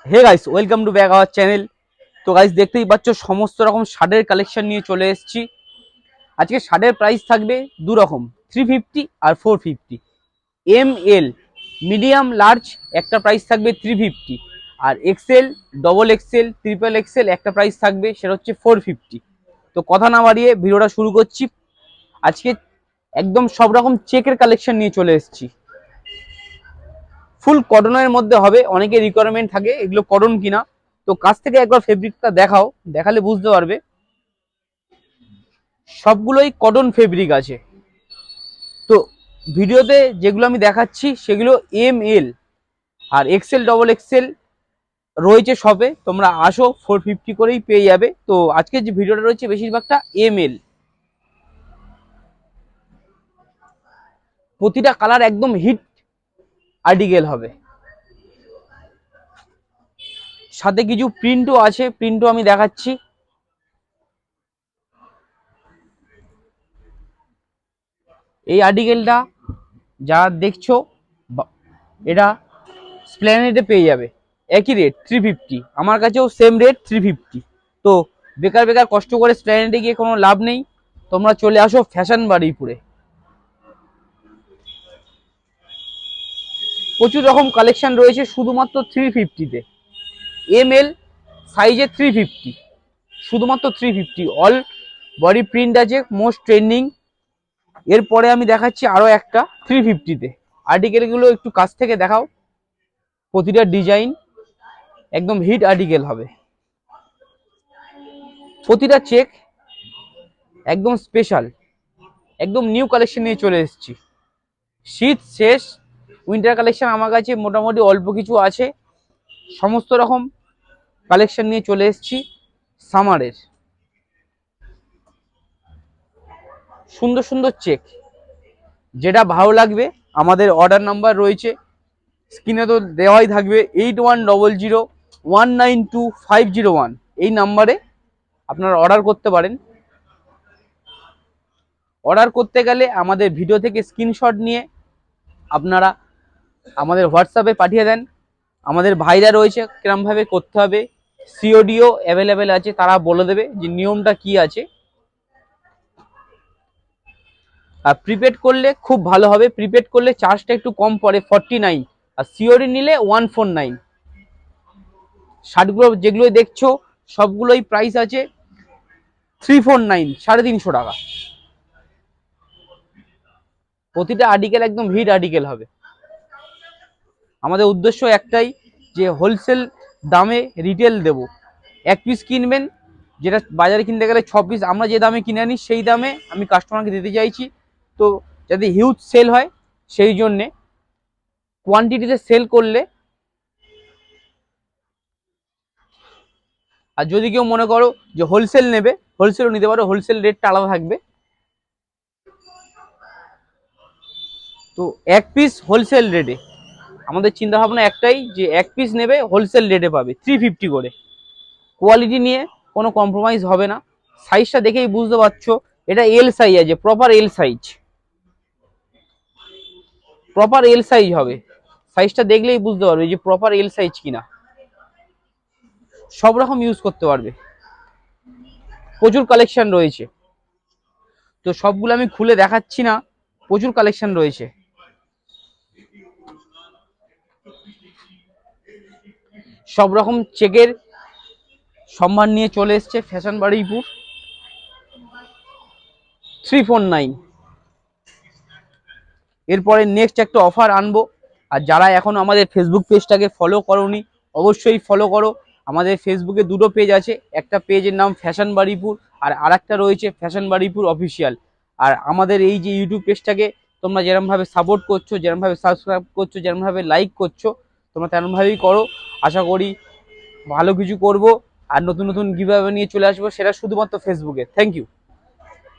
Hey guys, welcome to back our channel. তো guys, দেখতেই পাচ্ছ সমস্ত রকম শার্টের কালেকশন নিয়ে চলে এসেছি। আজকে শার্টের প্রাইস থাকবে দু রকম, 350 আর 450। এম এল মিডিয়াম লার্জ একটা প্রাইস থাকবে 350, আর XL, double XL, triple XL একটা প্রাইস থাকবে, সেটা হচ্ছে 450। তো কথা না বাড়িয়ে ভিডিওটা শুরু করছি। আজকে একদম সব রকম চেকের কালেকশন নিয়ে চলে এসেছি। ফুল কটনের মধ্যে হবে, অনেকে রিকোয়ারমেন্ট থাকে এগুলো কটন কিনা। তো কাছ থেকে একবার ফেব্রিকটা দেখাও, দেখালে বুঝতে পারবে। সবগুলোই কটন ফেব্রিক আছে। তো ভিডিওতে যেগুলো আমি দেখাচ্ছি সেগুলো এম এল, আর এক্সেল, ডবল এক্সেল রয়েছে শপে। তোমরা আসো, 450 করেই পেয়ে যাবে। তো আজকে যে ভিডিওটা রয়েছে বেশিরভাগটা এম এল। প্রতিটা কালার একদম হিট আর্টিকেল হবে, সাথে কিছু প্রিন্টও আছে, প্রিন্টও আমি দেখাচ্ছি। এই আর্টিকেলটা যা দেখছো এটা স্প্ল্যানেডে পেয়ে যাবে, একই রেট 350। আমার কাছেও সেম রেট 350। তো বেকার বেকার কষ্ট করে স্প্ল্যানেডে গিয়ে কোনো লাভ নেই, তোমরা চলে আসো ফ্যাশন বারুইপুরে। প্রচুর রকম কালেকশন রয়েছে শুধুমাত্র 350-তে। এম এল সাইজে 350, শুধুমাত্র 350। অল বডি প্রিন্ট আছে, মোস্ট ট্রেন্ডিং। এরপরে আমি দেখাচ্ছি আরো একটা 350-তে। আর্টিকেলগুলো একটু কাছ থেকে দেখাও। প্রতিটা ডিজাইন একদম হিট আর্টিকেল হবে, প্রতিটা চেক একদম স্পেশাল। একদম নিউ কালেকশন নিয়ে চলে এসেছি। শীত শেষ, উইন্টার কালেকশন আমার কাছে মোটামুটি অল্প কিছু আছে। সমস্ত রকম কালেকশন নিয়ে চলে এসেছি সামারের। সুন্দর সুন্দর চেক, যেটা ভালো লাগবে আমাদের অর্ডার নাম্বার রয়েছে স্ক্রিনে, তো দেওয়াই থাকবে 8100192501। এই নাম্বারে আপনারা অর্ডার করতে পারেন। অর্ডার করতে গেলে আমাদের ভিডিও থেকে স্ক্রিনশট নিয়ে আপনারা আমাদের হোয়াটসঅ্যাপে পাঠিয়ে দেন। আমাদের ভাইরা রয়েছে কিরমভাবে করতে হবে, সিওডিও অ্যাভেলেবেল আছে, তারা বলে দেবে যে নিয়মটা কি আছে। আর প্রিপেড করলে খুব ভালো হবে, প্রিপেড করলে চার্জটা একটু কম পড়ে 49, আর সিওডি নিলে 149। শার্টগুলো যেগুলো দেখছো সবগুলোই প্রাইস আছে 349, 350 টাকা। প্রতিটা আর্টিকেল একদম হিট আর্টিকেল হবে। আমাদের উদ্দেশ্য একটাই, যে হোলসেল দামে রিটেল দেব। এক পিস কিনবেন, যেটা বাজারে কিনতে গেলে 6 পিস, আমরা যে দামে কিনে আনি সেই দামে আমি কাস্টমারকে দিতে চাইছি। তো যাতে হিউজ সেল হয়, সেই জন্যে কোয়ান্টিটিতে সেল করলে। আর যদি কেউ মনে করো যে হোলসেল নেবে, হোলসেলও নিতে পারো, হোলসেল রেটটা আলাদা থাকবে। তো এক পিস হোলসেল রেটে, আমাদের চিন্তা ভাবনা একটাই, যে এক পিস নেবে হোলসেল রেটে পাবে 350 করে। কোয়ালিটি নিয়ে কোনো কম্প্রোমাইজ হবে না। সাইজটা দেখেই বুঝতে পারছো এটা এল সাইজ আছে, proper L size, proper L size হবে। সাইজটা দেখলেই বুঝতে পারবে যে প্রপার এল সাইজ কিনা। সব রকম ইউজ করতে পারবে, প্রচুর কালেকশন রয়েছে। তো সবগুলো আমি খুলে দেখাচ্ছি না, প্রচুর কালেকশন রয়েছে। সব রকম চেকের সম্মান নিয়ে চলে এসছে ফ্যাশন বারুইপুর। 349। এরপরে নেক্সট একটা অফার আনবো। আর যারা এখনো আমাদের ফেসবুক পেজটাকে ফলো করোনি, অবশ্যই ফলো করো। আমাদের ফেসবুকে দুটো পেজ আছে, একটা পেজের নাম ফ্যাশন বারুইপুর, আর আরেকটা রয়েছে ফ্যাশন বারুইপুর অফিসিয়াল। আর আমাদের এই যে ইউটিউব পেজটাকে তোমরা যেরকমভাবে সাপোর্ট করছো, যেরকমভাবে সাবস্ক্রাইব করছো, যেরকমভাবে লাইক করছো, তোমরা তেমনভাবেই করো। আশা করি ভালো কিছু করব, আর নতুন নতুন গিভঅ্যাওয়ে নিয়ে চলে আসবো, সেটা শুধুমাত্র ফেসবুকে। Thank you.